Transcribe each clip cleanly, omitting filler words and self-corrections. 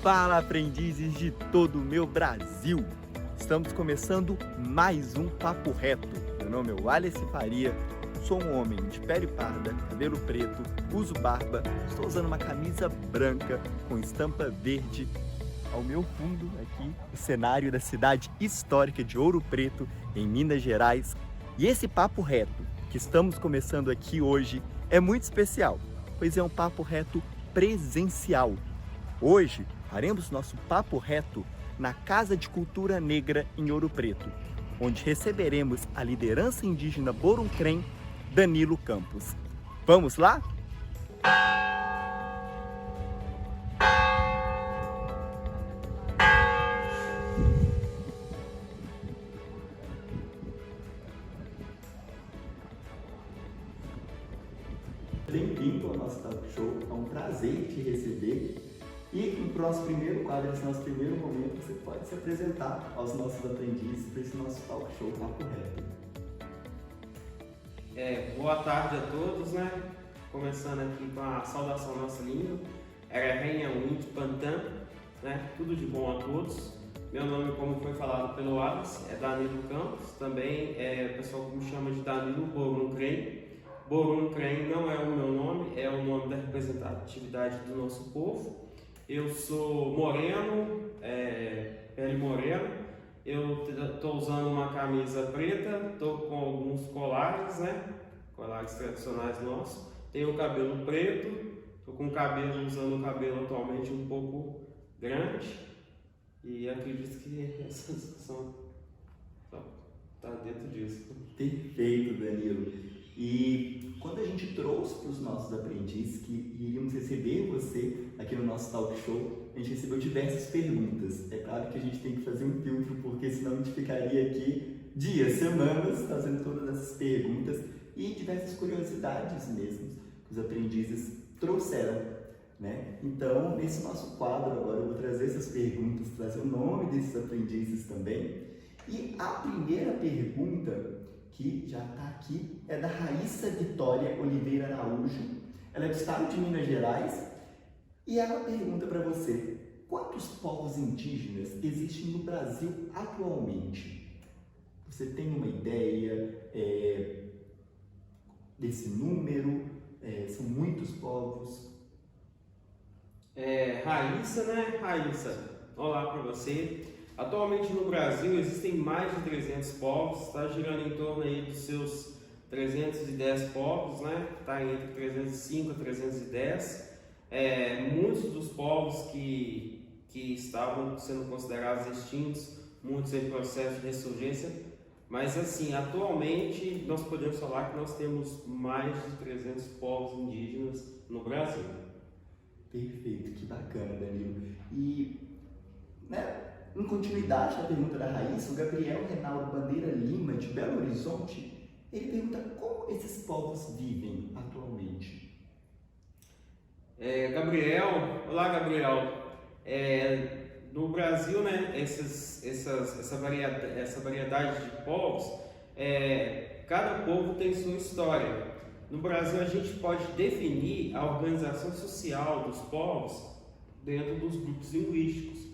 Fala, aprendizes de todo o meu Brasil! Estamos começando mais um Papo Reto. Meu nome é Wallace Faria, sou um homem de pele parda, cabelo preto, uso barba, estou usando uma camisa branca com estampa verde. Ao meu fundo aqui, o cenário da cidade histórica de Ouro Preto, em Minas Gerais. E esse Papo Reto que estamos começando aqui hoje é muito especial, pois é um Papo Reto presencial. Hoje faremos nosso Papo Reto na Casa de Cultura Negra em Ouro Preto, onde receberemos a liderança indígena Boruncrém, Danilo Campos. Vamos lá? Bem-vindo ao nosso talk show, é um prazer te receber. E no nosso primeiro quadro, nesse nosso primeiro momento, você pode se apresentar aos nossos aprendizes para esse nosso talk show Papo Reto. Boa tarde a todos, né? Começando aqui com a saudação à nossa língua. Rainha Wind Pantan, né? Tudo de bom a todos. Meu nome, como foi falado pelo Wallace, é Danilo Campos. Também o pessoal me chama de Danilo Boruncrém. Boruncrém não é o meu nome, é o nome da representatividade do nosso povo. Eu sou moreno, pele morena. Eu estou usando uma camisa preta, estou com alguns colares, né? Colares tradicionais nossos. Tenho o cabelo preto, estou com usando o cabelo atualmente um pouco grande. E acredito que essa discussão está dentro disso. Perfeito, Danilo. E quando a gente trouxe para os nossos aprendizes que iríamos receber você aqui no nosso talk show, a gente recebeu diversas perguntas. É claro que a gente tem que fazer um filtro, porque senão a gente ficaria aqui dias, semanas, fazendo todas essas perguntas e diversas curiosidades mesmo que os aprendizes trouxeram, né? Então, nesse nosso quadro agora, eu vou trazer essas perguntas, trazer o nome desses aprendizes também. E a primeira pergunta, que já está aqui, é da Raíssa Vitória Oliveira Araújo. Ela é do estado de Minas Gerais e ela pergunta para você: quantos povos indígenas existem no Brasil atualmente? Você tem uma ideia desse número? São muitos povos? Raíssa, né? Raíssa, olá para você. Atualmente no Brasil existem mais de 300 povos, está girando em torno aí dos seus 310 povos, né? Está entre 305 e 310. Muitos dos povos que estavam sendo considerados extintos, muitos em processo de ressurgência, mas assim, atualmente nós podemos falar que nós temos mais de 300 povos indígenas no Brasil. Perfeito, que bacana, Danilo. E, né? Em continuidade da pergunta da Raíssa, o Gabriel Reinaldo Bandeira Lima, de Belo Horizonte, ele pergunta como esses povos vivem atualmente. Olá Gabriel. No Brasil, né, essa variedade de povos, cada povo tem sua história. No Brasil, a gente pode definir a organização social dos povos dentro dos grupos linguísticos.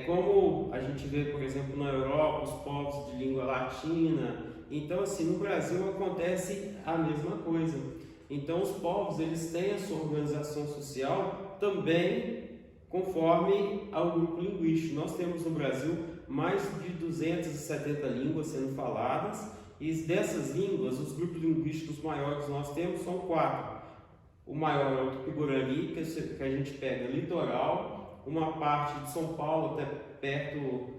Como a gente vê, por exemplo, na Europa, os povos de língua latina. Então, assim, no Brasil acontece a mesma coisa. Então, os povos, eles têm a sua organização social também conforme ao grupo linguístico. Nós temos no Brasil mais de 270 línguas sendo faladas, e dessas línguas, os grupos linguísticos maiores que nós temos são 4. O maior é o Tupi-Guarani, que a gente pega litoral, uma parte de São Paulo até perto,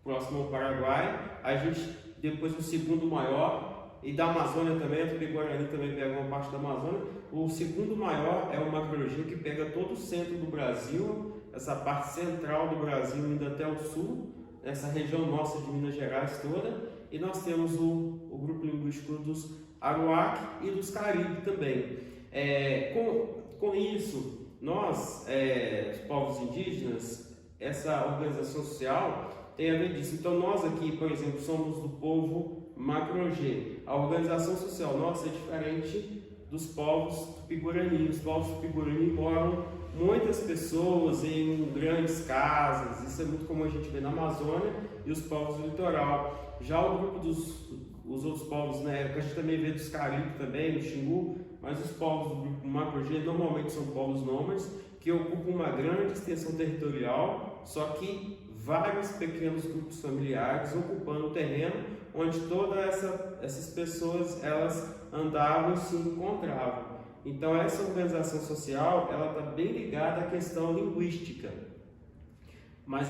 próximo ao Paraguai. A gente, depois o segundo maior, e da Amazônia também, o Tupi-Guarani também pega uma parte da Amazônia. O segundo maior é o Macro-Rio, que pega todo o centro do Brasil, essa parte central do Brasil indo até o sul, essa região nossa de Minas Gerais toda. E nós temos o grupo linguístico dos Aruac e dos Caribe também. Com isso, nós, os povos indígenas, essa organização social tem a ver disso. Então nós aqui, por exemplo, somos do povo Macro-G. A organização social nossa é diferente dos povos Tupi-Guarani. Os povos Tupi-Guarani moram muitas pessoas em grandes casas, isso é muito comum a gente ver na Amazônia e os povos do litoral. Já o grupo os outros povos, né, que a gente também vê dos Caribe também, do Xingu, mas os povos do grupo Macro-G normalmente são povos nômades que ocupam uma grande extensão territorial, só que vários pequenos grupos familiares ocupando o terreno onde todas essas pessoas elas andavam e se encontravam. Então essa organização social ela está bem ligada à questão linguística, mas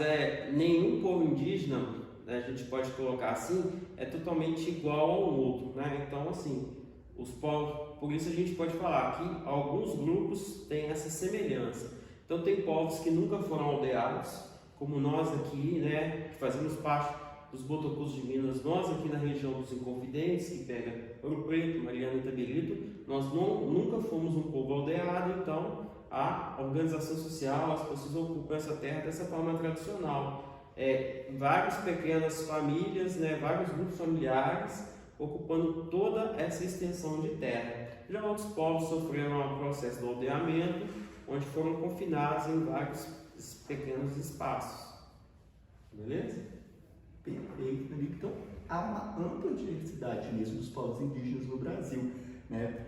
nenhum povo indígena, né, a gente pode colocar assim, é totalmente igual ao outro, né? Então assim, os povos, por isso a gente pode falar que alguns grupos têm essa semelhança. Então tem povos que nunca foram aldeados, como nós aqui, né, que fazemos parte dos Botocudos de Minas, nós aqui na região dos Inconfidentes, que pega Ouro Preto, Mariana e Itabirito, nós nunca fomos um povo aldeado, então a organização social, as pessoas ocupam essa terra dessa forma tradicional. Várias pequenas famílias, né, vários grupos familiares ocupando toda essa extensão de terra. Já outros povos sofreram o processo do aldeamento, onde foram confinados em vários pequenos espaços. Beleza? Perfeito, Felipe. Então, há uma ampla diversidade mesmo dos povos indígenas no Brasil, né?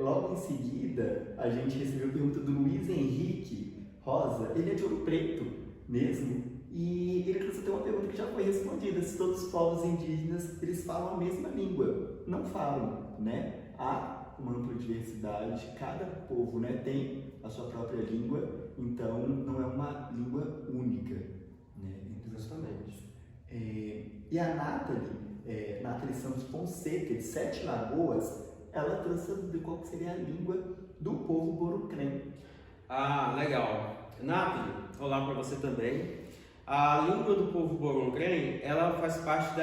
Logo em seguida, a gente recebeu a pergunta do Luiz Henrique Rosa, ele é de Ouro Preto mesmo, e ele trouxe até uma pergunta que já foi respondida, se todos os povos indígenas, eles falam a mesma língua. Não falam, né? Há uma ampla diversidade, cada povo, né, tem a sua própria língua, então não é uma língua única, né? Justamente. E a Nathalie Santos Fonseca, de Sete Lagoas, ela trouxe a dúvida qual seria a língua do povo Borucrém. Ah, legal. Nathalie, olá para você também. A língua do povo Borucrém, ela faz parte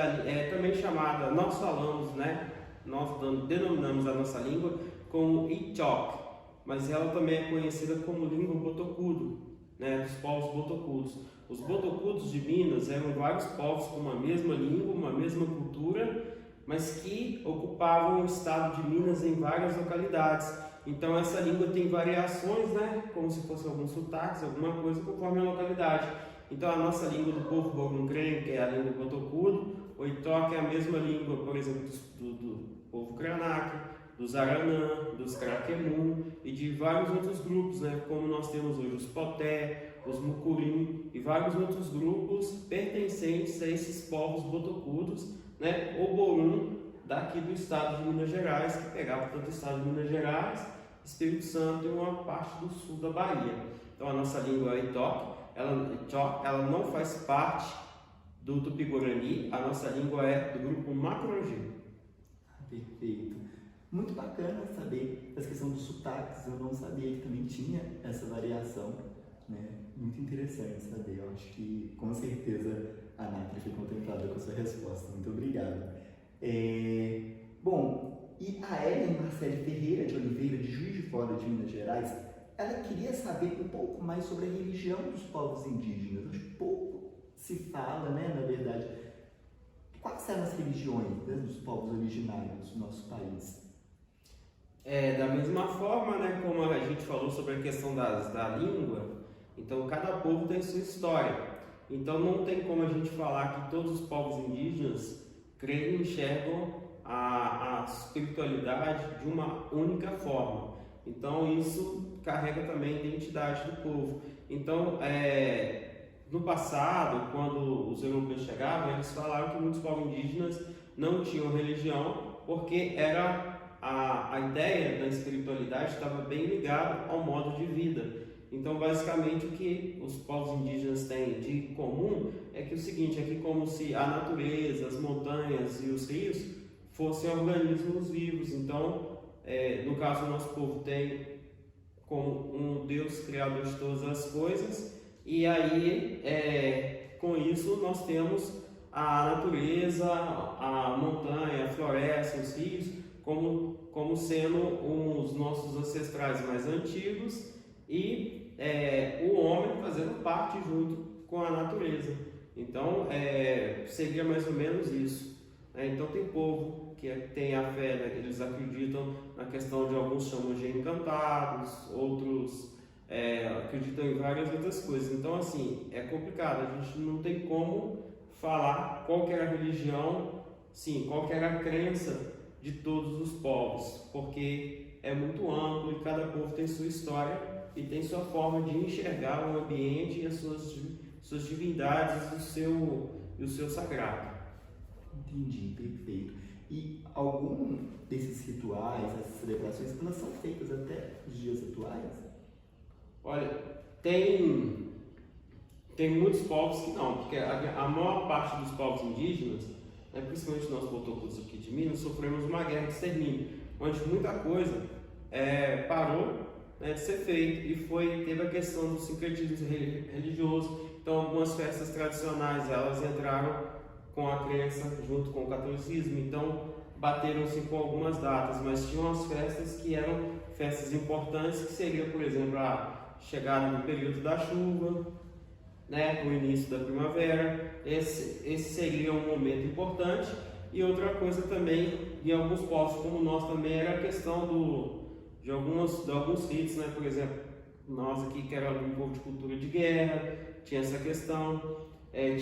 também chamada, nós falamos, né? Nós denominamos a nossa língua como Itoc, mas ela também é conhecida como língua botocudo, né? Dos povos botocudos. Os Botocudos de Minas eram vários povos com uma mesma língua, uma mesma cultura, mas que ocupavam o estado de Minas em várias localidades. Então essa língua tem variações, né? Como se fossem alguns sotaques, alguma coisa conforme a localidade. Então a nossa língua do povo Borucrém, que é a língua Botocudo, o Itoc é a mesma língua, por exemplo, do povo Krenak, dos Aranã, dos Craquemu e de vários outros grupos, né? Como nós temos hoje os Poté, os Mucurim e vários outros grupos pertencentes a esses povos botocudos, né? O Borum daqui do estado de Minas Gerais, que pegava tanto o estado de Minas Gerais, Espírito Santo e uma parte do sul da Bahia. Então a nossa língua é Itoc, ela não faz parte do Tupi-Guarani, a nossa língua é do grupo Macro-G. Perfeito. Muito bacana saber essa questão dos sotaques, eu não sabia que também tinha essa variação, né? Muito interessante saber, eu acho que com certeza a Nathalie foi contemplada com a sua resposta, muito obrigado. Bom, e a Ellen Marcele Ferreira de Oliveira, de Juiz de Fora de Minas Gerais, ela queria saber um pouco mais sobre a religião dos povos indígenas. Acho que pouco se fala, né, na verdade. Quais são as religiões, né, dos povos originários do nosso país? Da mesma forma, né, como a gente falou sobre a questão da língua, então cada povo tem sua história. Então não tem como a gente falar que todos os povos indígenas creem e enxergam a espiritualidade de uma única forma. Então isso carrega também a identidade do povo. Então no passado, quando os europeus chegavam, eles falaram que muitos povos indígenas não tinham religião porque a ideia da espiritualidade estava bem ligada ao modo de vida. Então, basicamente, o que os povos indígenas têm de comum é que o seguinte, é que como se a natureza, as montanhas e os rios fossem organismos vivos. Então, no caso, o nosso povo tem como um Deus criador de todas as coisas, e aí, com isso, nós temos a natureza, a montanha, a floresta, os rios, como sendo os nossos ancestrais mais antigos, e o homem fazendo parte junto com a natureza. Então seria mais ou menos isso. Então tem povo que tem a fé, né, eles acreditam na questão de alguns chamam de encantados, outros acreditam em várias outras coisas. Então, assim, é complicado, a gente não tem como falar qual que era a religião, sim, qual que era a crença de todos os povos, porque é muito amplo e cada povo tem sua história e tem sua forma de enxergar o ambiente e as suas divindades e o seu sagrado. Entendi, perfeito. E algum desses rituais, essas celebrações, elas são feitas até os dias atuais? Olha, tem muitos povos que não, porque a maior parte dos povos indígenas, principalmente nós botocudos aqui de Minas, sofremos uma guerra de extermínio, onde muita coisa parou, né, de ser feita e teve a questão do sincretismo religioso. Então, algumas festas tradicionais elas entraram com a crença junto com o catolicismo, então bateram-se com algumas datas, mas tinham as festas que eram festas importantes, que seria, por exemplo, a chegada do período da chuva, né, o início da primavera. Esse seria um momento importante. E outra coisa também, em alguns povos como nós também, era a questão de alguns ritos, né? Por exemplo, nós aqui que era um povo de cultura de guerra, tinha essa questão, tinha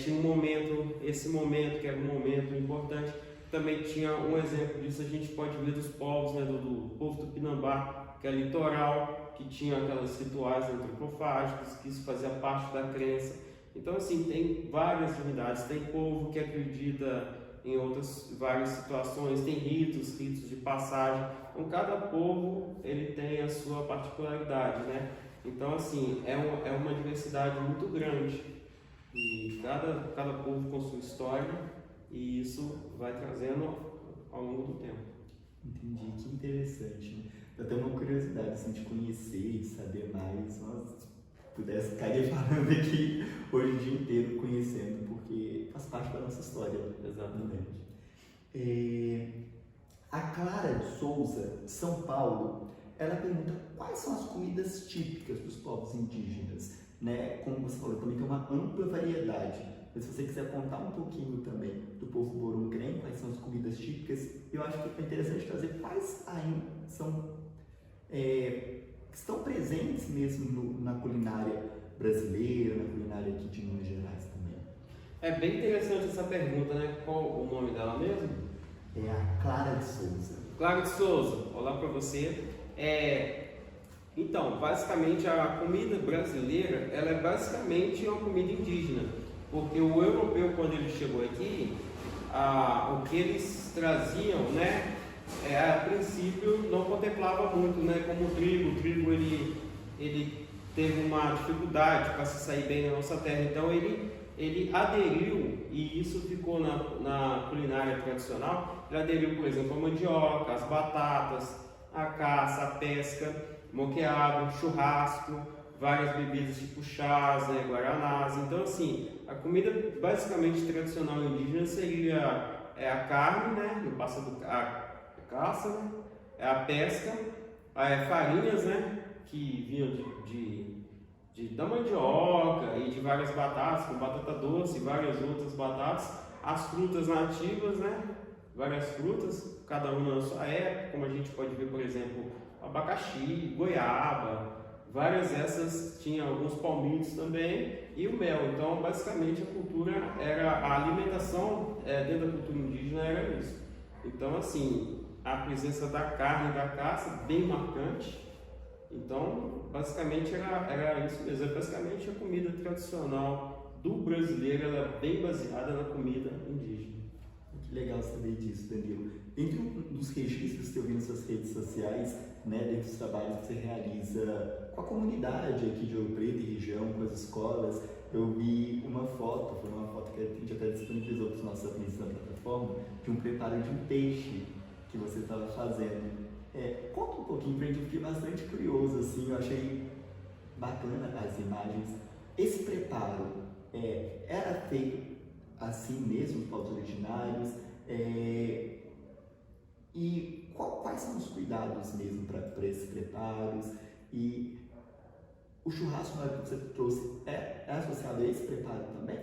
esse momento que era um momento importante. Também tinha um exemplo disso, a gente pode ver dos povos, né, do povo Tupinambá, que é litoral, que tinha aquelas rituais antropofágicos, que isso fazia parte da crença. Então, assim, tem várias divindades, tem povo que acredita em várias situações, tem ritos de passagem. Então, cada povo ele tem a sua particularidade, né? Então, assim, é uma diversidade muito grande e cada povo com sua história, e isso vai trazendo ao longo do tempo. Entendi, que interessante, né? Eu tenho uma curiosidade assim, de conhecer e saber mais, mas pudesse ficaria falando aqui hoje o dia inteiro conhecendo, porque faz parte da nossa história. Exatamente. A Clara de Souza, de São Paulo, ela pergunta quais são as comidas típicas dos povos indígenas, né? Como você falou, também tem uma ampla variedade. Mas se você quiser contar um pouquinho também do povo Borungrém, quais são as comidas típicas, eu acho que é interessante trazer quais ainda estão presentes mesmo na culinária brasileira, na culinária aqui de Minas Gerais também. É bem interessante essa pergunta, né? Qual o nome dela mesmo? É a Clara de Souza. Clara de Souza, olá para você. Então, basicamente a comida brasileira, ela é basicamente uma comida indígena, porque o europeu, quando ele chegou aqui, o que eles traziam, né? A princípio não contemplava muito, né, como o trigo ele teve uma dificuldade para se sair bem na nossa terra, então ele aderiu, e isso ficou na culinária tradicional. Ele aderiu, por exemplo, a mandioca, as batatas, a caça, a pesca, moqueado, churrasco, várias bebidas tipo chás, né, guaranás. Então, assim, a comida basicamente tradicional indígena seria a carne, né, no passado a caça, né? A pesca, farinhas, né? Que vinham da mandioca e de várias batatas, como batata doce e várias outras batatas. As frutas nativas, né? Várias frutas, cada uma na sua época, como a gente pode ver, por exemplo, abacaxi, goiaba, várias dessas, tinha alguns palmitos também, e o mel. Então, basicamente, a cultura a alimentação dentro da cultura indígena era isso. Então, assim, a presença da carne e da caça bem marcante. Então, basicamente era isso mesmo. Basicamente, a comida tradicional do brasileiro, ela é bem baseada na comida indígena. Que legal saber disso, Danilo. Entre um dos registros que eu vi nas suas redes sociais, né, dentre os trabalhos que você realiza com a comunidade aqui de Ouro Preto e região, com as escolas, eu vi uma foto, foi uma foto que a gente até disponibilizou para os nossos amigos na plataforma, de um preparo de um peixe que você estava fazendo. Conta um pouquinho pra gente, eu fiquei bastante curioso, assim, eu achei bacana as imagens. Esse preparo era feito assim mesmo, os povos originários, e quais são os cuidados mesmo para esses preparos? E o churrasco que você trouxe é associado a esse preparo também?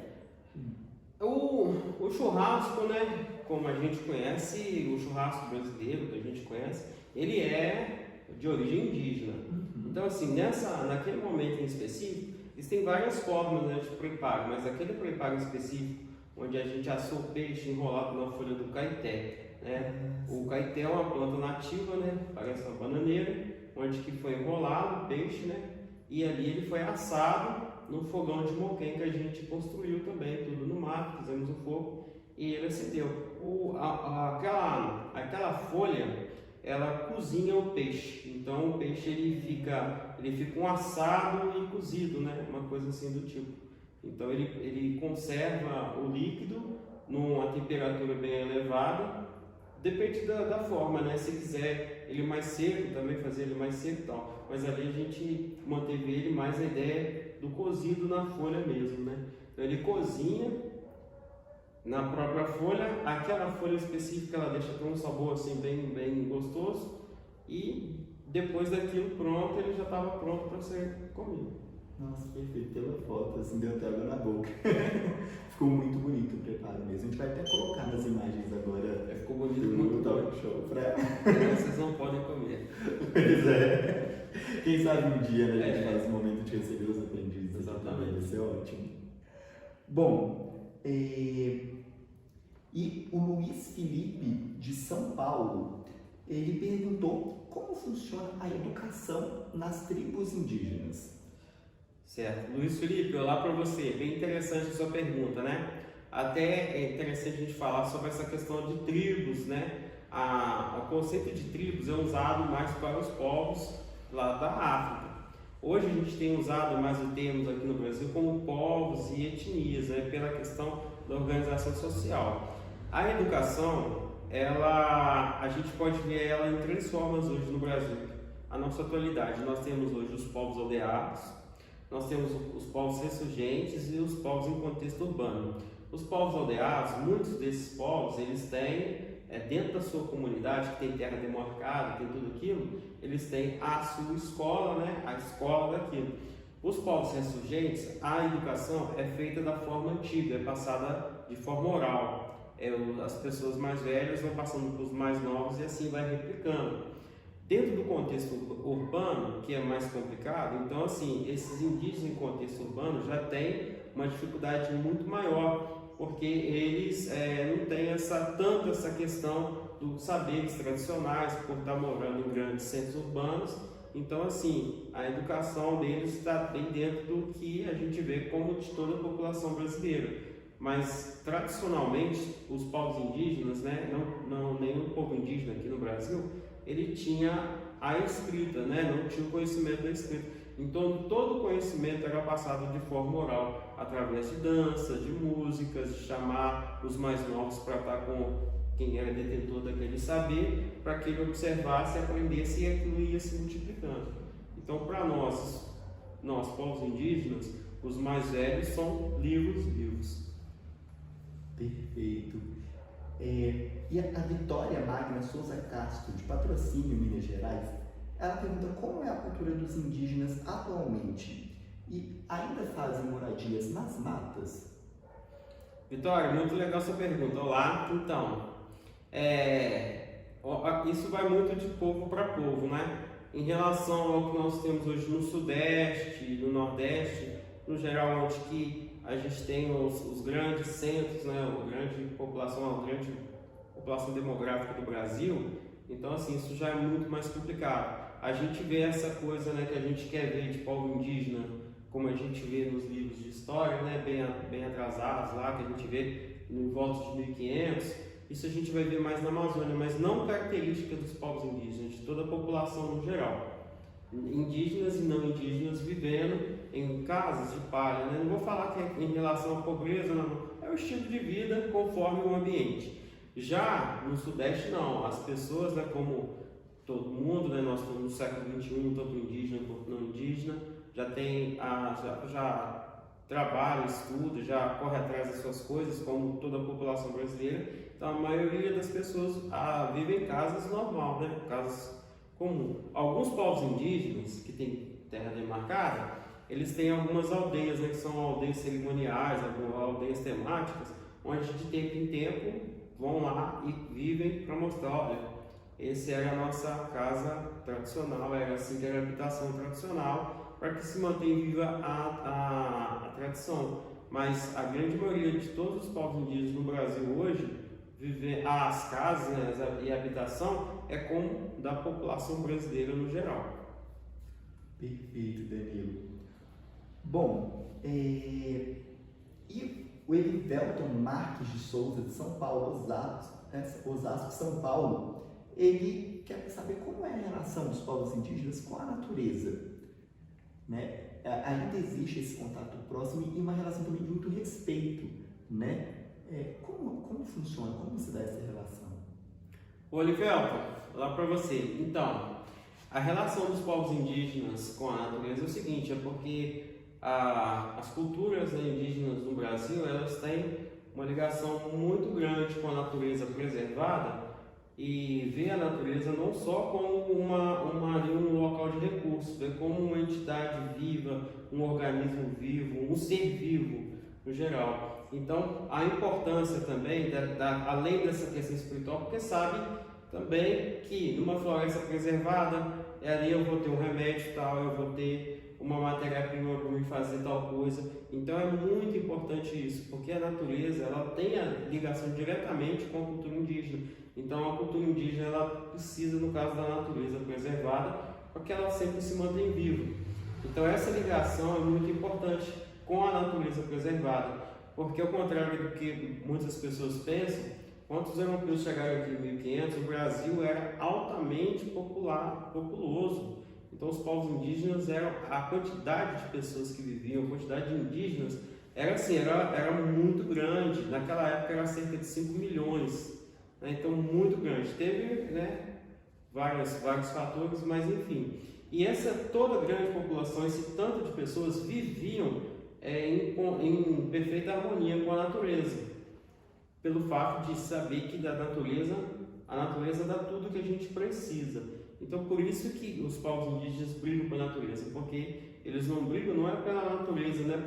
O churrasco, né, como a gente conhece, o churrasco brasileiro que a gente conhece, ele é de origem indígena. Então, assim, naquele momento em específico, existem várias formas, né, de preparo, mas aquele preparo específico, onde a gente assa o peixe enrolado na folha do caeté, né? O caeté é uma planta nativa, né? Parece uma bananeira, onde que foi enrolado o peixe, né? E ali ele foi assado no fogão de moquém que a gente construiu também, tudo no mato, fizemos o fogo e ele acendeu. Aquela folha, ela cozinha o peixe, então o peixe ele fica um assado e cozido, né? Uma coisa assim do tipo. Então ele conserva o líquido numa temperatura bem elevada, depende da forma, né? Se quiser ele mais seco, também fazer ele mais seco e tal. Mas ali a gente manteve ele mais a ideia do cozido na folha mesmo, né? Então ele cozinha na própria folha, aquela folha específica ela deixa com um sabor assim bem gostoso e depois daquilo pronto, ele já estava pronto para ser comido. Nossa, perfeito. Pela foto, assim, deu até água na boca. Ficou muito bonito o preparo mesmo. A gente vai até colocar nas imagens agora. Ficou bonito, muito talk show. Vocês não podem comer. Pois é. Quem sabe um dia, né, a gente faz um momento de receber os aprendizes. Exatamente. Vai ser ótimo. Bom, e o Luiz Felipe, de São Paulo, ele perguntou como funciona a educação nas tribos indígenas. Certo. Luiz Felipe, olá para você. Bem interessante a sua pergunta, né? Até é interessante a gente falar sobre essa questão de tribos, né? O conceito de tribos é usado mais para os povos lá da África. Hoje a gente tem usado mais o termo aqui no Brasil como povos e etnias, né? Pela questão da organização social. A educação, a gente pode ver ela em três formas hoje no Brasil. A nossa atualidade, nós temos hoje os povos aldeados, nós temos os povos ressurgentes e os povos em contexto urbano. Os povos aldeados, muitos desses povos, eles têm, dentro da sua comunidade, que tem terra demarcada, tem tudo aquilo, eles têm a sua escola, né? A escola daquilo. Os povos ressurgentes, a educação é feita da forma antiga, é passada de forma oral. As pessoas mais velhas vão passando para os mais novos e assim vai replicando. Dentro do contexto urbano, que é mais complicado, então assim, esses indígenas em contexto urbano já têm uma dificuldade muito maior, porque eles não têm tanto essa questão dos saberes tradicionais, por estar morando em grandes centros urbanos. Então assim, a educação deles está bem dentro do que a gente vê como de toda a população brasileira. Mas tradicionalmente, os povos indígenas, né, nenhum povo indígena aqui no Brasil, ele tinha a escrita, né? Não tinha o conhecimento da escrita. Então todo o conhecimento era passado de forma oral, através de dança, de músicas, de chamar os mais novos para estar com quem era detentor daquele saber, para que ele observasse, aprendesse e aquilo ia se multiplicando. Então para nós povos indígenas, os mais velhos são livros vivos. Perfeito. E a Vitória Magna Souza Castro, de Patrocínio, Minas Gerais, ela pergunta como é a cultura dos indígenas atualmente e ainda fazem moradias nas matas? Vitória, muito legal sua pergunta. Olá, então, isso vai muito de povo para povo, né? Em relação ao que nós temos hoje no Sudeste, no Nordeste, no geral, onde que a gente tem os grandes centros, né, a grande população demográfica do Brasil, então assim, isso já é muito mais complicado. A gente vê essa coisa, né, que a gente quer ver de povo indígena, como a gente vê nos livros de história, né, bem atrasados lá, que a gente vê em volta de 1500, isso a gente vai ver mais na Amazônia, mas não característica dos povos indígenas, de toda a população no geral. Indígenas e não indígenas vivendo em casas de palha, né? Não vou falar que é em relação à pobreza, não. É o estilo de vida conforme o ambiente. Já no Sudeste não, as pessoas, né, como todo mundo, né, nós estamos no século XXI, tanto indígena quanto não indígena, já tem já trabalha, estuda, já corre atrás das suas coisas, como toda a população brasileira. Então a maioria das pessoas vive em casas normal, né? Casas comum. Alguns povos indígenas que têm terra demarcada, eles têm algumas aldeias, né, que são aldeias cerimoniais, aldeias temáticas, onde de tempo em tempo vão lá e vivem para mostrar, olha, essa era a nossa casa tradicional, era assim que era a habitação tradicional, para que se mantenha viva a tradição. Mas a grande maioria de todos os povos indígenas no Brasil hoje, as casas, né, e a habitação é como da população brasileira no geral. Perfeito, Danilo. Bom, e o Elivelton Marques de Souza, de São Paulo, Osasco, São Paulo, ele quer saber como é a relação dos povos indígenas com a natureza, né? Ainda existe esse contato próximo e uma relação também de muito respeito, né? Como funciona? Como se dá essa relação? Olivelton, lá para você. Então, a relação dos povos indígenas com a natureza é o seguinte, é porque as culturas, né, indígenas no Brasil, elas têm uma ligação muito grande com a natureza preservada e vê a natureza não só como um local de recursos, vê como uma entidade viva, um organismo vivo, um ser vivo no geral. Então, a importância também, além dessa questão espiritual, porque sabe também que numa floresta preservada, ali eu vou ter um remédio tal, eu vou ter uma matéria-prima para me fazer tal coisa. Então é muito importante isso, porque a natureza ela tem a ligação diretamente com a cultura indígena. Então a cultura indígena ela precisa, no caso da natureza preservada, para que ela sempre se mantenha viva. Então essa ligação é muito importante com a natureza preservada, porque ao contrário do que muitas pessoas pensam, quando os europeus chegaram aqui em 1500, o Brasil era altamente populoso. Então os povos indígenas a quantidade de pessoas que viviam, a quantidade de indígenas era muito grande. Naquela época era cerca de 5 milhões, né? Então muito grande. Teve, né, vários fatores, mas enfim. E essa toda grande população, esse tanto de pessoas viviam em perfeita harmonia com a natureza, pelo fato de saber que a natureza dá tudo que a gente precisa. Então, por isso que os povos indígenas brigam pela natureza, porque eles não brigam, não é pela natureza, não é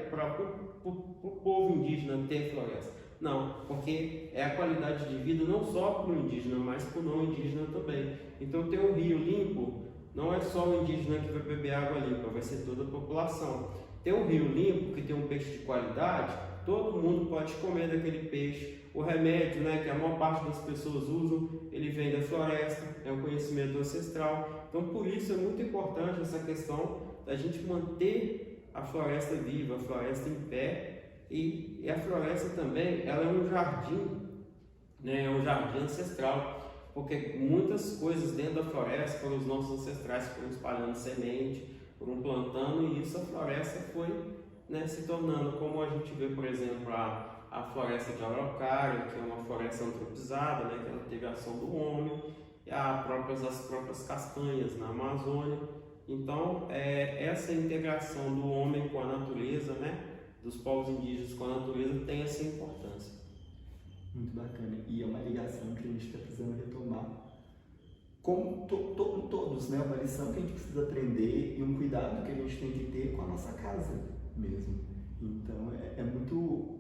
para o povo indígena ter floresta. Não, porque é a qualidade de vida não só para o indígena, mas para o não indígena também. Então, ter um rio limpo, não é só o indígena que vai beber água limpa, vai ser toda a população. Ter um rio limpo, que tem um peixe de qualidade, todo mundo pode comer daquele peixe. O remédio, né, que a maior parte das pessoas usam, ele vem da floresta, é um conhecimento ancestral. Então, por isso é muito importante essa questão da gente manter a floresta viva, a floresta em pé. E a floresta também, ela é um jardim, né, é um jardim ancestral, porque muitas coisas dentro da floresta foram os nossos ancestrais que foram espalhando semente, foram plantando, e isso a floresta foi, né, se tornando, como a gente vê, por exemplo, a floresta de Araucária, que é uma floresta antropizada, né, que ela teve a ação do homem, e as próprias castanhas na Amazônia. Então, essa integração do homem com a natureza, né, dos povos indígenas com a natureza, tem essa importância. Muito bacana. E é uma ligação que a gente está precisando retomar. Como todos, né, uma lição que a gente precisa aprender e um cuidado que a gente tem que ter com a nossa casa mesmo. Então, é muito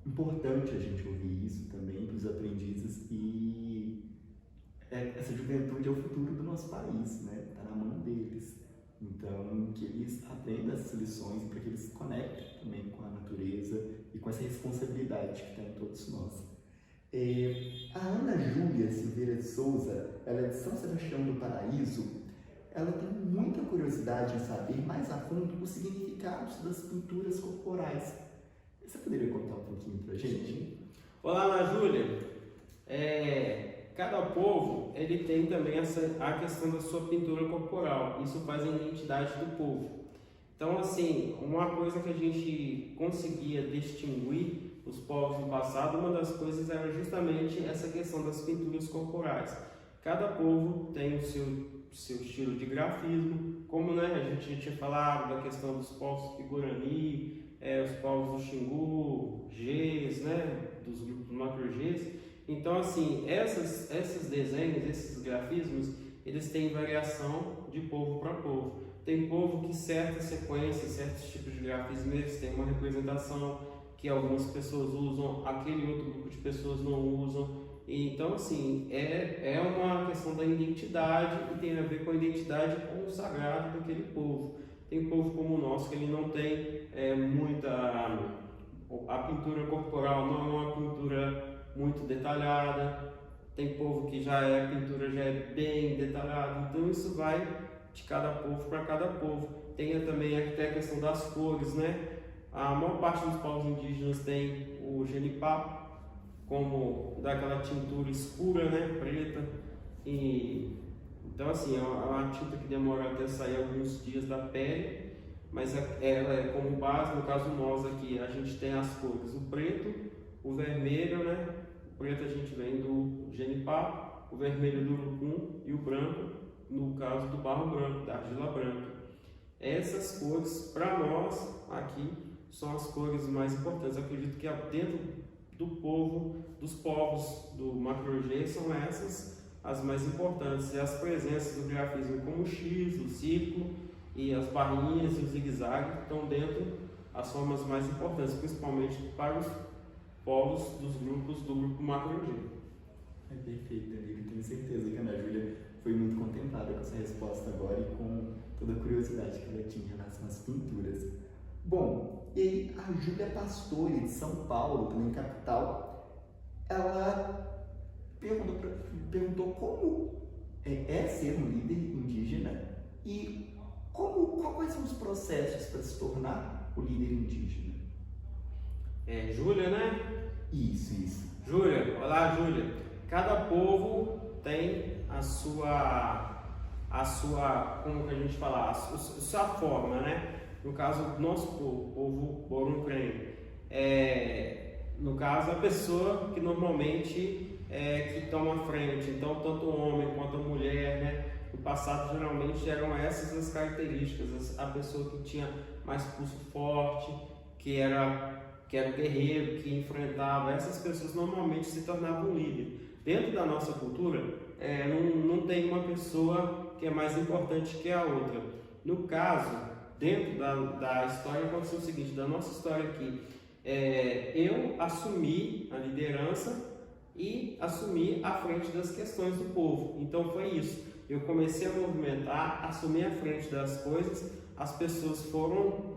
importante a gente ouvir isso também para os aprendizes, e essa juventude é o futuro do nosso país, né? Está na mão deles. Então, que eles aprendam essas lições para que eles se conectem também com a natureza e com essa responsabilidade que está em todos nós. A Ana Júlia Silveira de Souza, ela é de São Sebastião do Paraíso. Ela tem muita curiosidade em saber mais a fundo os significados das pinturas corporais. Você poderia contar um pouquinho para a gente? Olá, Ana Júlia. Cada povo ele tem também a questão da sua pintura corporal. Isso faz a identidade do povo. Então, assim, uma coisa que a gente conseguia distinguir os povos no passado, uma das coisas era justamente essa questão das pinturas corporais. Cada povo tem o seu estilo de grafismo, como, né, a gente já tinha falado da questão dos povos Figurani, os povos do Xingu, Gês, né, dos grupos macro-Gês. Então, assim, esses desenhos, esses grafismos, eles têm variação de povo para povo. Tem povo que certas sequências, certos tipos de grafismo, eles têm uma representação que algumas pessoas usam, aquele outro grupo de pessoas não usam. Então, assim, é uma questão da identidade e tem a ver com a identidade com o sagrado daquele povo. Tem povo como o nosso que ele não tem muita... A pintura corporal não é uma pintura muito detalhada. Tem povo que a pintura já é bem detalhada. Então, isso vai de cada povo para cada povo. Tem também até a questão das cores, né? A maior parte dos povos indígenas tem o genipapo, como daquela tintura escura, né, preta, e então assim é uma tinta que demora até sair alguns dias da pele, mas ela é como base. No caso nós aqui a gente tem as cores, o preto, o vermelho, né, o preto a gente vem do genipapo, o vermelho do urucum e o branco, no caso do barro branco, da argila branca. Essas cores para nós aqui são as cores mais importantes. Eu acredito que dentro dos povos do Macro-G são essas as mais importantes, e as presenças do grafismo como o X, o círculo e as barrinhas e o zigue-zague estão dentro as formas mais importantes, principalmente para os povos dos grupos do grupo Macro-G. É perfeito, amigo. Tenho certeza que a Ana Júlia foi muito contemplada com essa resposta agora e com toda a curiosidade que ela tinha em relação às pinturas. Bom, e aí a Júlia Pastore, de São Paulo, também capital, ela perguntou como é ser um líder indígena e quais são os processos para se tornar o líder indígena. Júlia, né? Isso. Júlia, olá Júlia. Cada povo tem a sua, como que a gente fala, a sua forma, né? No caso do nosso povo Borunprem, no caso a pessoa que normalmente que toma a frente, então tanto o homem quanto a mulher, né? No passado geralmente eram essas as características, a pessoa que tinha mais pulso forte, que era o guerreiro, que enfrentava, essas pessoas normalmente se tornavam líder. Dentro da nossa cultura, não tem uma pessoa que é mais importante que a outra. No caso, dentro da história, aconteceu o seguinte, da nossa história aqui, eu assumi a liderança e assumi a frente das questões do povo. Então foi isso, eu comecei a movimentar, assumi a frente das coisas, as pessoas foram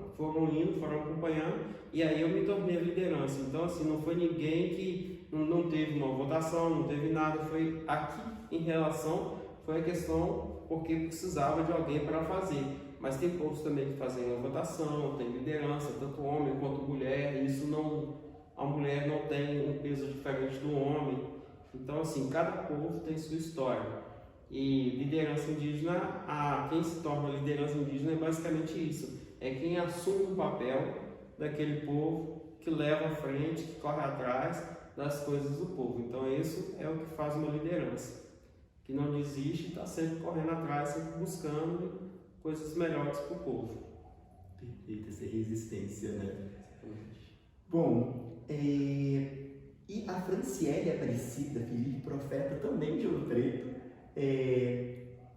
indo, foram acompanhando, e aí eu me tornei a liderança. Então assim, não foi ninguém que não teve uma votação, não teve nada, foi aqui em relação, foi a questão porque precisava de alguém para fazer. Mas tem povos também que fazem uma votação, tem liderança, tanto homem quanto mulher, e a mulher não tem um peso diferente do homem. Então assim, cada povo tem sua história. E liderança indígena, quem se torna liderança indígena é basicamente isso, é quem assume o papel daquele povo, que leva à frente, que corre atrás das coisas do povo. Então isso é o que faz uma liderança, que não desiste, está sempre correndo atrás, sempre buscando coisas melhores para o povo. Perfeito, essa resistência, né? Bom, e a Franciele Aparecida Felipe, profeta também de Ouro Preto,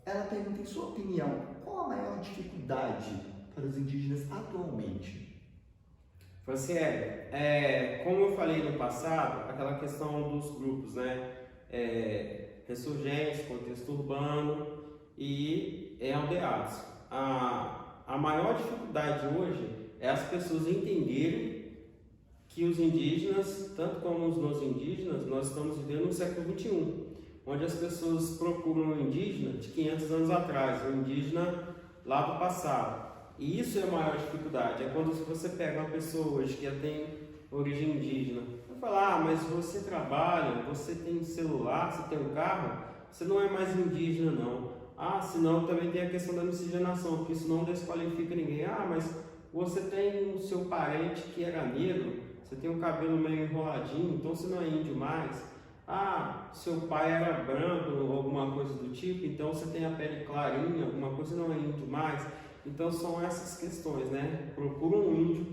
ela pergunta, em sua opinião, qual a maior dificuldade para os indígenas atualmente? Franciele, como eu falei no passado, aquela questão dos grupos, né? Ressurgência, contexto urbano e aldeados. A maior dificuldade hoje é as pessoas entenderem que os indígenas, tanto como os não indígenas, nós estamos vivendo no século XXI, onde as pessoas procuram o indígena de 500 anos atrás, o indígena lá do passado. E isso é a maior dificuldade, é quando você pega uma pessoa hoje que já tem origem indígena, vai falar, mas você trabalha, você tem celular, você tem um carro, você não é mais indígena não. Senão também tem a questão da miscigenação, porque isso não desqualifica ninguém. Mas você tem o seu parente que era negro, você tem o cabelo meio enroladinho, então você não é índio mais. Seu pai era branco ou alguma coisa do tipo, então você tem a pele clarinha, alguma coisa, não é índio mais. Então são essas questões, né? Procuram um índio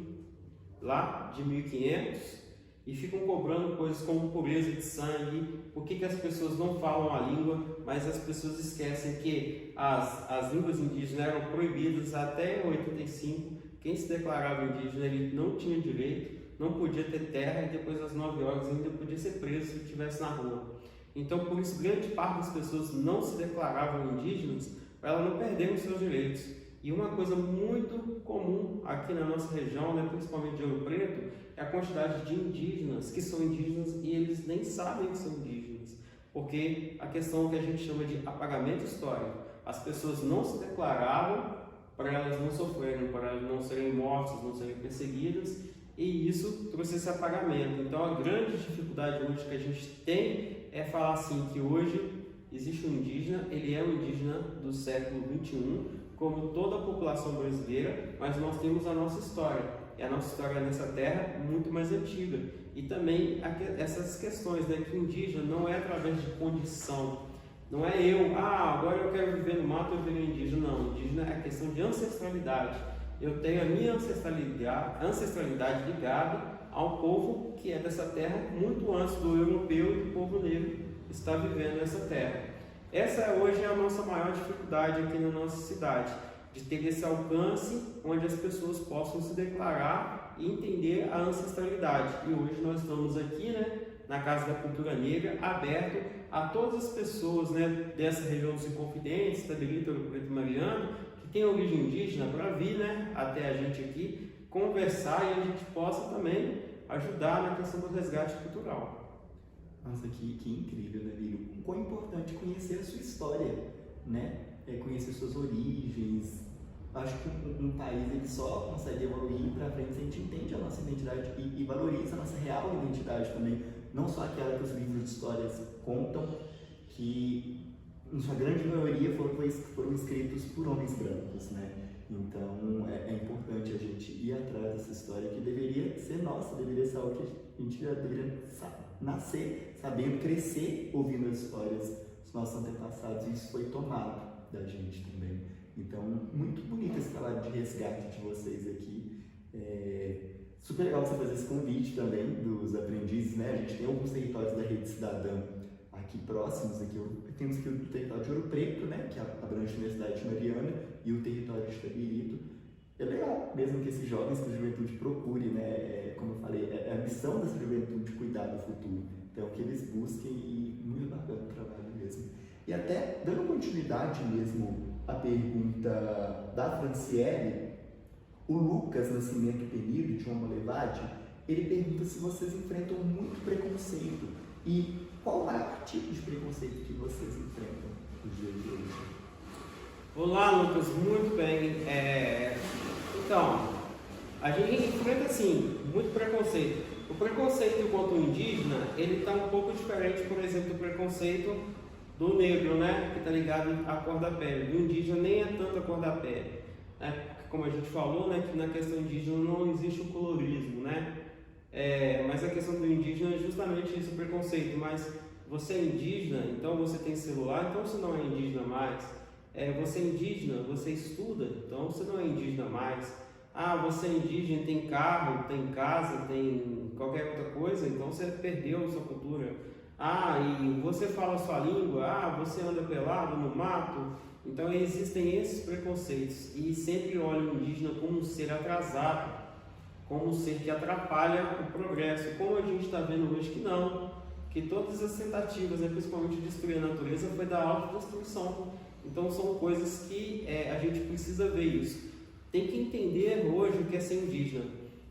lá de 1500 e ficam cobrando coisas como pureza de sangue. Por que as pessoas não falam a língua, mas as pessoas esquecem que as línguas indígenas eram proibidas até 85. Quem se declarava indígena ele não tinha direito, não podia ter terra e depois das 9 horas ainda podia ser preso se estivesse na rua. Então, por isso, grande parte das pessoas não se declaravam indígenas para elas não perderem os seus direitos. E uma coisa muito comum aqui na nossa região, né, principalmente de Ouro Preto, é a quantidade de indígenas que são indígenas e eles nem sabem que são indígenas. Porque a questão que a gente chama de apagamento histórico, as pessoas não se declaravam para elas não sofrerem, para elas não serem mortas, não serem perseguidas, e isso trouxe esse apagamento. Então a grande dificuldade hoje que a gente tem é falar assim que hoje existe um indígena, ele é um indígena do século XXI, como toda a população brasileira, mas nós temos a nossa história, e a nossa história nessa terra é muito mais antiga. E também essas questões, né, que o indígena não é através de condição, não é agora eu quero viver no mato, eu virei indígena. Não, indígena é questão de ancestralidade. Eu tenho a minha ancestralidade ligada ao povo que é dessa terra muito antes do europeu e do povo negro está vivendo nessa terra. Essa hoje é a nossa maior dificuldade aqui na nossa cidade, de ter esse alcance onde as pessoas possam se declarar e entender a ancestralidade. E hoje nós estamos aqui, né, na Casa da Cultura Negra, aberto a todas as pessoas, né, dessa região dos Inconfidentes, Tabelito, Ouro Preto e Mariano, que tem origem indígena, para vir, né, até a gente aqui, conversar e a gente possa também ajudar na questão do resgate cultural. Nossa, que incrível, né, Lírio? Quão importante conhecer a sua história, né? Conhecer suas origens. Acho que um país ele só consegue evoluir para frente se a gente entende a nossa identidade e valoriza a nossa real identidade também. Não só aquela que os livros de histórias contam, que em sua grande maioria foram escritos por homens brancos, né? Então é importante a gente ir atrás dessa história que deveria ser nossa, deveria ser algo que a gente já deveria nascer sabendo, crescer ouvindo as histórias dos nossos antepassados, e isso foi tomado da gente também. Então, muito bonito esse trabalho de resgate de vocês aqui. Super legal você fazer esse convite também dos aprendizes, né? A gente tem alguns territórios da Rede Cidadã aqui próximos, temos aqui o território de Ouro Preto, né? Que abrange a Universidade de Mariana, e o território de Tabirito. É legal, mesmo que esses jovens, que a juventude procure, né? Como eu falei, é a missão dessa juventude cuidar do futuro. Então, que eles busquem, e muito bacana o trabalho mesmo. E até, dando continuidade mesmo à pergunta da Franciele, o Lucas Nascimento Penido, de uma Levade, ele pergunta se vocês enfrentam muito preconceito e qual o maior tipo de preconceito que vocês enfrentam nos dias de hoje. Olá, Lucas, muito bem. Então, a gente enfrenta, sim, muito preconceito. O preconceito enquanto indígena, ele está um pouco diferente, por exemplo, do preconceito do negro, né, que está ligado à cor da pele. Do indígena nem é tanto a cor da pele, né? Como a gente falou, né, que na questão indígena não existe o colorismo, né? Mas a questão do indígena é justamente isso, o preconceito. Mas você é indígena, então você tem celular, então você não é indígena mais. Você é indígena, você estuda, então você não é indígena mais. Você é indígena, tem carro, tem casa, tem qualquer outra coisa, então você perdeu a sua cultura. E você fala a sua língua, você anda pelado no mato. Então existem esses preconceitos, e sempre olham o indígena como um ser atrasado, como um ser que atrapalha o progresso, como a gente está vendo hoje que não, que todas as tentativas, né, principalmente de destruir a natureza, foi da autodestruição. Então são coisas que a gente precisa ver isso. Tem que entender hoje o que é ser indígena,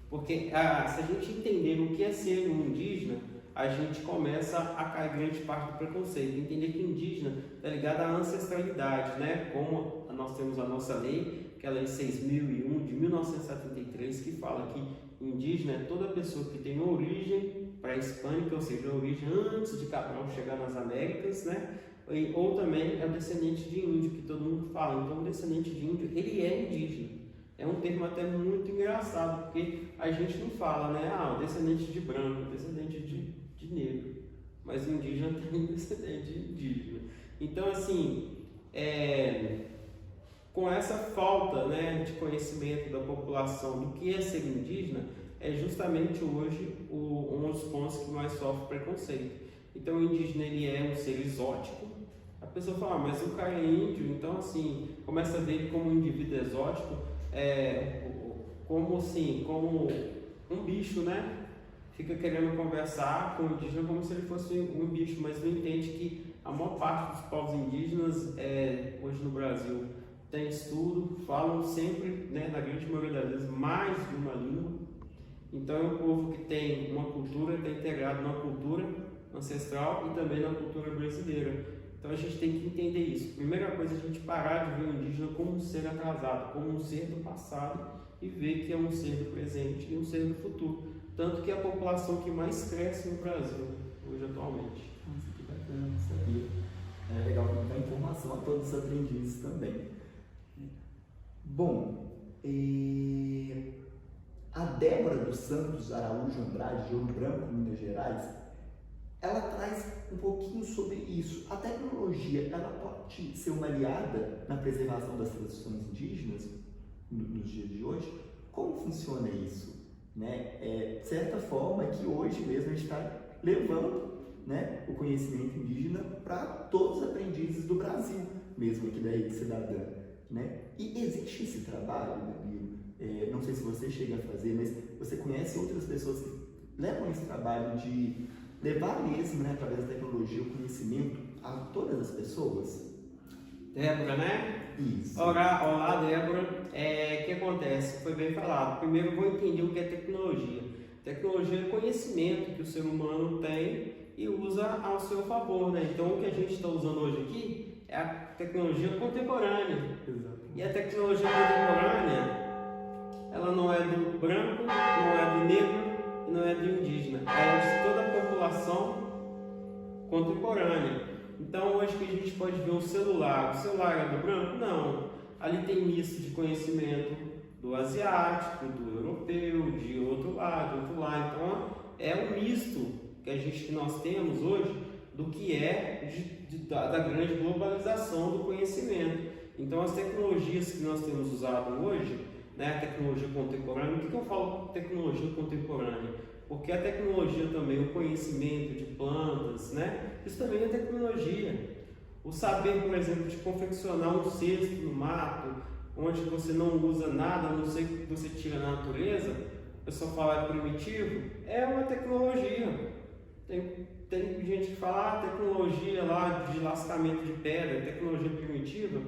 porque se a gente entender o que é ser um indígena, a gente começa a cair grande parte do preconceito. Entender que indígena está ligado à ancestralidade, né? Como nós temos a nossa lei, que é a Lei 6.001 de 1973, que fala que indígena é toda pessoa que tem origem pré-hispânica, ou seja, origem antes de Cabral chegar nas Américas, né? Ou também é o descendente de índio, que todo mundo fala. Então, o descendente de índio, ele é indígena. É um termo até muito engraçado, porque a gente não fala, né? O descendente de branco, o descendente de negro, mas o indígena tem descendente de indígena. Então, assim, com essa falta, né, de conhecimento da população do que é ser indígena, é justamente hoje um dos pontos que mais sofre preconceito. Então, o indígena, ele é um ser exótico. A pessoa fala, mas o cara é índio, então, assim, começa a ver ele como um indivíduo exótico, como um bicho, né? Fica querendo conversar com o indígena como se ele fosse um bicho, mas não entende que a maior parte dos povos indígenas, hoje no Brasil, tem estudo, falam sempre, né, na grande maioria das vezes, mais de uma língua. Então é um povo que tem uma cultura, está integrado na cultura ancestral e também na cultura brasileira. Então a gente tem que entender isso. Primeira coisa é a gente parar de ver o indígena como um ser atrasado, como um ser do passado e ver que é um ser do presente e um ser do futuro. Tanto que é a população que mais cresce no Brasil hoje atualmente. Nossa, que bacana, não sabia. É legal dar informação a todos os aprendizes também. Bom, a Débora dos Santos Araújo Andrade, de Ouro Branco, Minas Gerais, ela traz um pouquinho sobre isso. A tecnologia, ela pode ser uma aliada na preservação das tradições indígenas nos dias de hoje? Como funciona isso? Né? De certa forma que hoje mesmo a gente está levando, né, o conhecimento indígena para todos os aprendizes do Brasil, mesmo aqui da Rede Cidadã. Né? E existe esse trabalho, Danilo, não sei se você chega a fazer, mas você conhece outras pessoas que levam esse trabalho de levar mesmo, né, através da tecnologia, o conhecimento a todas as pessoas? Débora, né? Isso. Olá, Débora. O que acontece? Foi bem falado. Primeiro, eu vou entender o que é tecnologia. Tecnologia é conhecimento que o ser humano tem e usa ao seu favor, né? Então, o que a gente está usando hoje aqui é a tecnologia contemporânea. Exato. E a tecnologia contemporânea, ela não é do branco, não é do negro e não é do indígena. Ela é de toda a população contemporânea. Então, hoje que a gente pode ver o celular é do branco? Não. Ali tem misto de conhecimento do asiático, do europeu, de outro lado, de outro lado. Então, é um misto que nós temos hoje do que é da grande globalização do conhecimento. Então, as tecnologias que nós temos usado hoje, né, a tecnologia contemporânea, o que eu falo tecnologia contemporânea? Porque a tecnologia também, o conhecimento de plantas, né? Isso também é tecnologia. O saber, por exemplo, de confeccionar um cesto no mato, onde você não usa nada, a não ser que você tira na natureza, a pessoa fala primitivo, é uma tecnologia. Tem gente que fala, tecnologia lá de lascamento de pedra, tecnologia primitiva,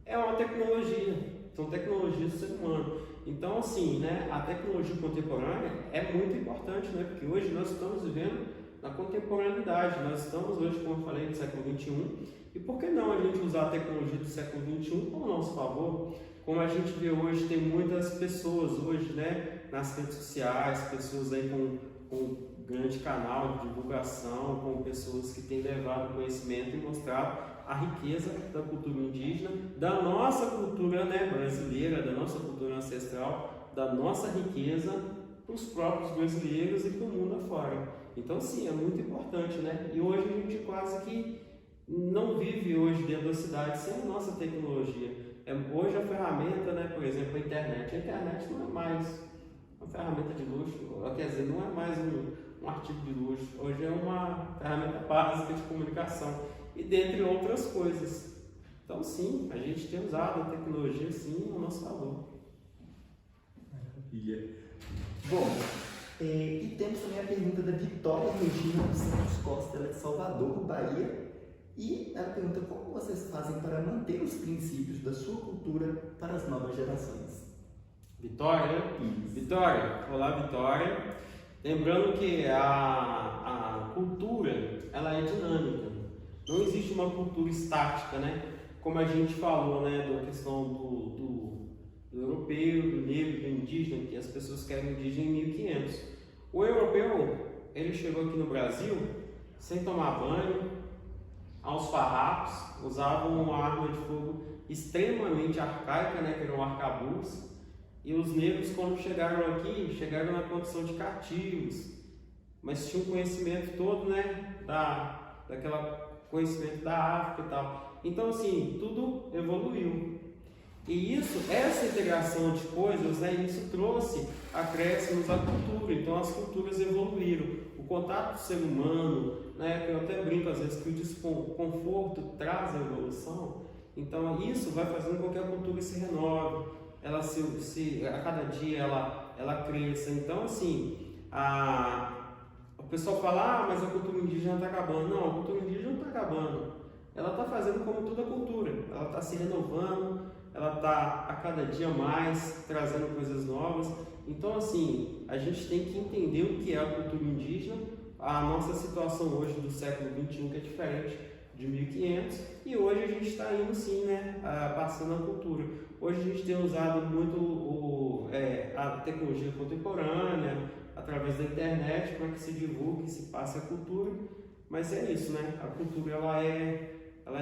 é uma tecnologia. São tecnologias do ser humano. Então, assim, né, a tecnologia contemporânea é muito importante, né, porque hoje nós estamos vivendo na contemporaneidade, nós estamos hoje, como eu falei, no século XXI, e por que não a gente usar a tecnologia do século XXI ao nosso favor? Como a gente vê hoje, tem muitas pessoas hoje, né, nas redes sociais, pessoas aí com um grande canal de divulgação, com pessoas que têm levado conhecimento e mostrado a riqueza da cultura indígena, da nossa cultura, né, brasileira, da nossa cultura ancestral, da nossa riqueza para os próprios brasileiros e para o mundo afora. Então, sim, é muito importante, né? E hoje a gente quase que não vive hoje dentro da cidade sem a nossa tecnologia. Hoje a ferramenta, né, por exemplo, a internet não é mais uma ferramenta de luxo, quer dizer, não é mais um artigo de luxo, hoje é uma ferramenta básica de comunicação. E dentre outras coisas. Então, sim, a gente tem usado a tecnologia, sim, ao nosso favor. Maravilha. Bom, e temos também a pergunta da Vitória Regina dos Santos Costa, ela é de Salvador, Bahia. E ela pergunta como vocês fazem para manter os princípios da sua cultura para as novas gerações. Vitória, né? Isso. Vitória, olá, Vitória. Lembrando que a cultura, ela é dinâmica. Não existe uma cultura estática, né? Como a gente falou, né, da questão do europeu, do negro, do indígena, que as pessoas querem indígena em 1500. O europeu, ele chegou aqui no Brasil sem tomar banho, aos farrapos, usavam uma arma de fogo extremamente arcaica, né, que era um arcabuz. E os negros, quando chegaram aqui, chegaram na condição de cativos, mas tinham conhecimento todo, né, daquela conhecimento da África e tal. Então, assim, tudo evoluiu. E essa integração de coisas, né, isso trouxe acréscimos à cultura. Então, as culturas evoluíram. O contato do ser humano, né, que eu até brinco às vezes que o desconforto traz a evolução. Então, isso vai fazendo com que a cultura se renove. Ela a cada dia ela cresça. Então, assim, o pessoal fala, mas a cultura indígena está acabando. Não, a cultura indígena não está acabando. Ela está fazendo como toda cultura, ela está se renovando, ela está a cada dia mais trazendo coisas novas. Então, assim, a gente tem que entender o que é a cultura indígena, a nossa situação hoje do século XXI, que é diferente de 1500, e hoje a gente está indo sim, né, passando a cultura. Hoje a gente tem usado muito a tecnologia contemporânea, através da internet, para que se divulgue, se passe a cultura, mas é isso, né, a cultura ela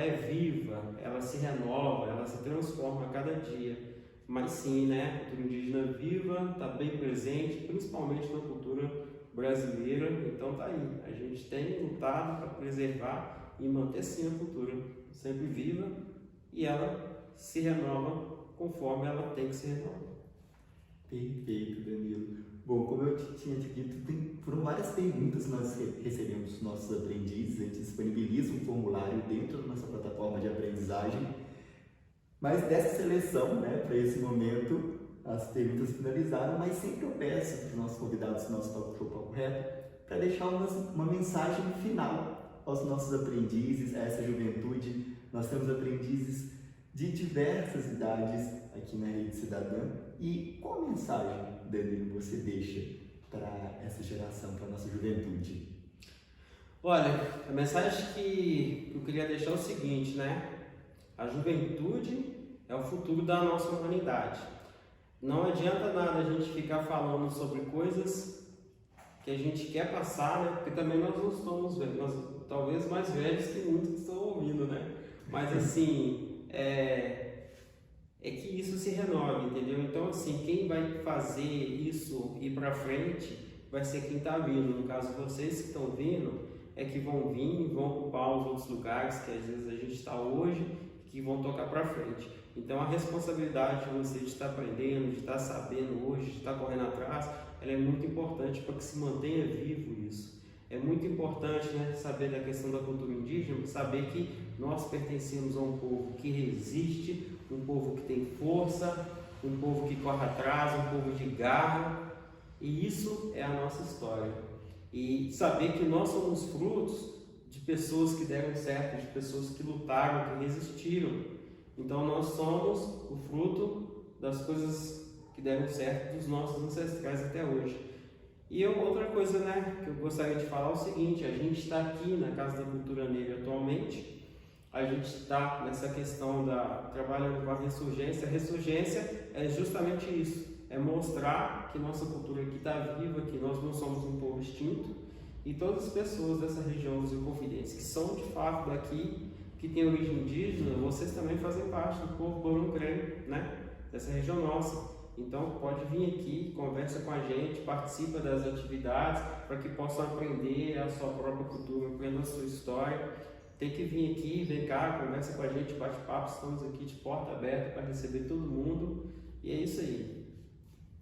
é viva, ela se renova, ela se transforma a cada dia. Mas sim, né, a cultura indígena viva, está bem presente, principalmente na cultura brasileira. Então tá aí, a gente tem lutado para preservar e manter sim a cultura sempre viva, e ela se renova conforme ela tem que se renovar. Perfeito, Danilo. Bom, como eu tinha te dito, foram várias perguntas que nós recebemos dos nossos aprendizes. A gente disponibiliza um formulário dentro da nossa plataforma de aprendizagem. Mas dessa seleção, né, para esse momento, as perguntas finalizaram, mas sempre eu peço para os nossos convidados do nosso Talk Show Papo Reto para deixar uma mensagem final aos nossos aprendizes, a essa juventude. Nós temos aprendizes de diversas idades aqui na Rede Cidadã. E qual mensagem, Danilo, você deixa para essa geração, para a nossa juventude? Olha, a mensagem que eu queria deixar é o seguinte, né? A juventude é o futuro da nossa humanidade. Não adianta nada a gente ficar falando sobre coisas que a gente quer passar, né? Porque também nós não estamos velhos, nós talvez mais velhos que muitos que estão ouvindo, né? Mas assim, é que isso se renove, entendeu? Então assim, quem vai fazer isso ir para frente vai ser quem está vindo. No caso, vocês que estão vindo é que vão vir e vão ocupar os outros lugares que às vezes a gente está hoje, que vão tocar para frente. Então a responsabilidade de você de estar aprendendo, de estar sabendo hoje, de estar correndo atrás, ela é muito importante para que se mantenha vivo isso. É muito importante, né, saber da questão da cultura indígena, saber que nós pertencemos a um povo que resiste, um povo que tem força, um povo que corre atrás, um povo de garra, e isso é a nossa história. E saber que nós somos frutos de pessoas que deram certo, de pessoas que lutaram, que resistiram. Então nós somos o fruto das coisas que deram certo dos nossos ancestrais até hoje. E outra coisa, né, que eu gostaria de falar é o seguinte: a gente está aqui na Casa da Cultura Negra atualmente, a gente está nessa questão trabalhando com a ressurgência. A ressurgência é justamente isso, é mostrar que nossa cultura aqui está viva, que nós não somos um povo extinto, e todas as pessoas dessa região dos Inconfidentes que são de fato daqui, que têm origem indígena, vocês também fazem parte do povo Boruncriém, né, dessa região nossa. Então pode vir aqui, conversa com a gente, participa das atividades para que possam aprender a sua própria cultura, aprenda a sua história. Tem que vir aqui, vem cá, conversa com a gente, bate papo, estamos aqui de porta aberta para receber todo mundo, e é isso aí.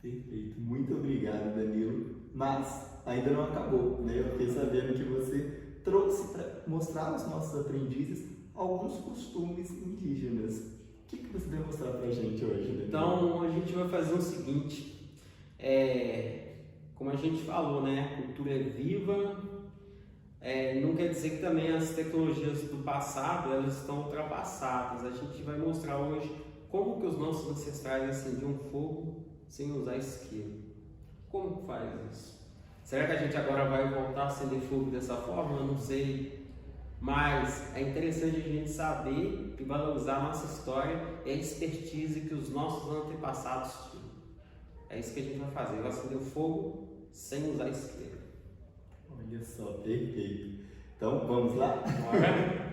Perfeito, muito obrigado, Danilo. Mas ainda não acabou, né? Eu fiquei sabendo que você trouxe para mostrar aos nossos aprendizes alguns costumes indígenas. O que você vai mostrar para a gente hoje, Danilo? Então a gente vai fazer o seguinte, como a gente falou, né? A cultura é viva. Não quer dizer que também as tecnologias do passado elas estão ultrapassadas. A gente vai mostrar hoje como que os nossos ancestrais acendiam fogo sem usar isqueiro. Como que faz isso? Será que a gente agora vai voltar a acender fogo dessa forma? Eu não sei. Mas é interessante a gente saber e valorizar a nossa história e a expertise que os nossos antepassados tinham. É isso que a gente vai fazer, vai acender o fogo sem usar isqueiro. Olha só, perfeito. Então, vamos lá? Bora?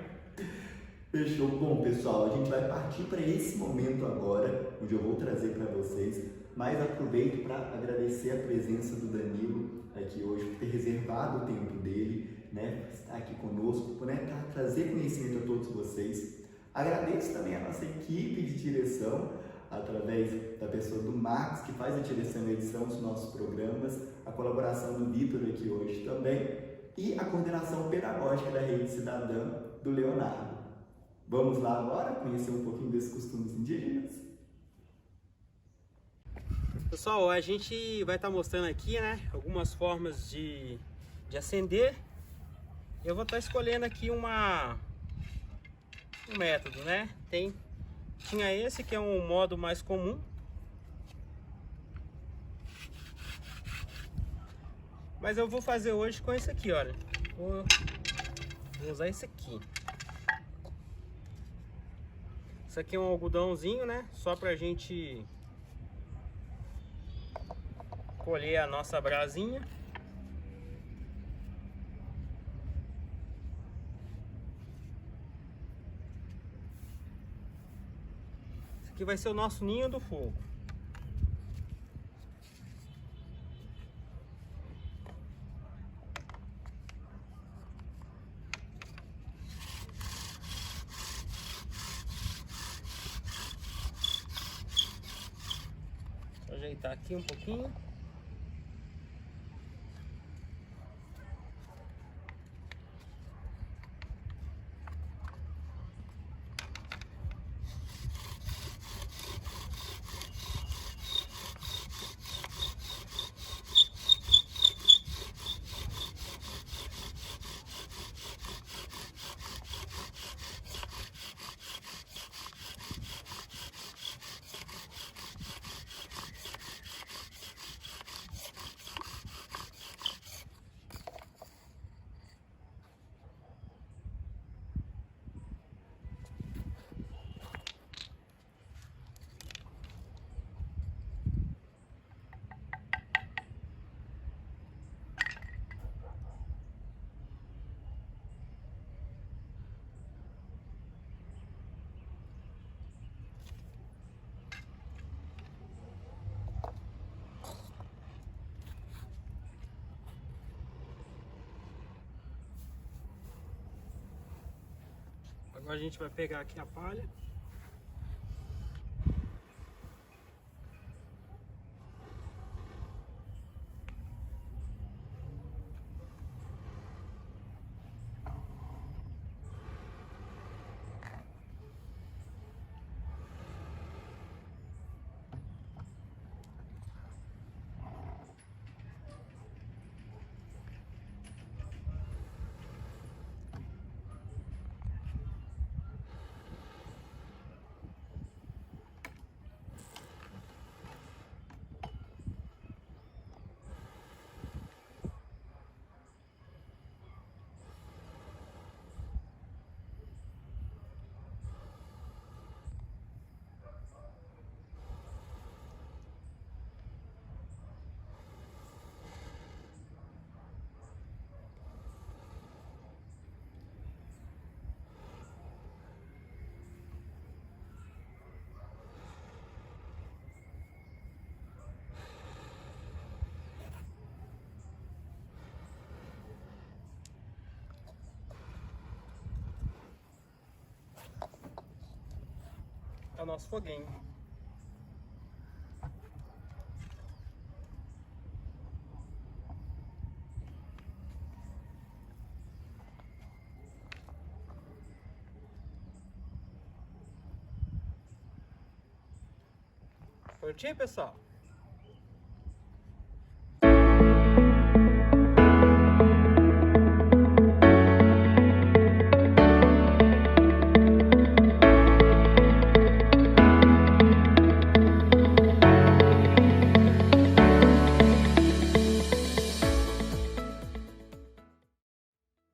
Fechou. Bom, pessoal, a gente vai partir para esse momento agora, onde eu vou trazer para vocês, mas aproveito para agradecer a presença do Danilo aqui hoje, por ter reservado o tempo dele, né, estar aqui conosco, né, para trazer conhecimento a todos vocês. Agradeço também a nossa equipe de direção, através da pessoa do Marcos, que faz a direção e edição dos nossos programas, a colaboração do Vitor aqui hoje também, e a coordenação pedagógica da Rede Cidadã, do Leonardo. Vamos lá agora conhecer um pouquinho desses costumes indígenas? Pessoal, a gente vai estar mostrando aqui, né, algumas formas de acender. Eu vou estar escolhendo aqui um método, né? Tinha esse que é um modo mais comum. Mas eu vou fazer hoje com esse aqui, olha. Vou usar esse aqui. Isso aqui é um algodãozinho, né? Só pra gente colher a nossa brasinha. Esse aqui vai ser o nosso ninho do fogo. Vou ajeitar aqui um pouquinho. Agora a gente vai pegar aqui a palha. É o nosso foguinho. Prontinho, pessoal?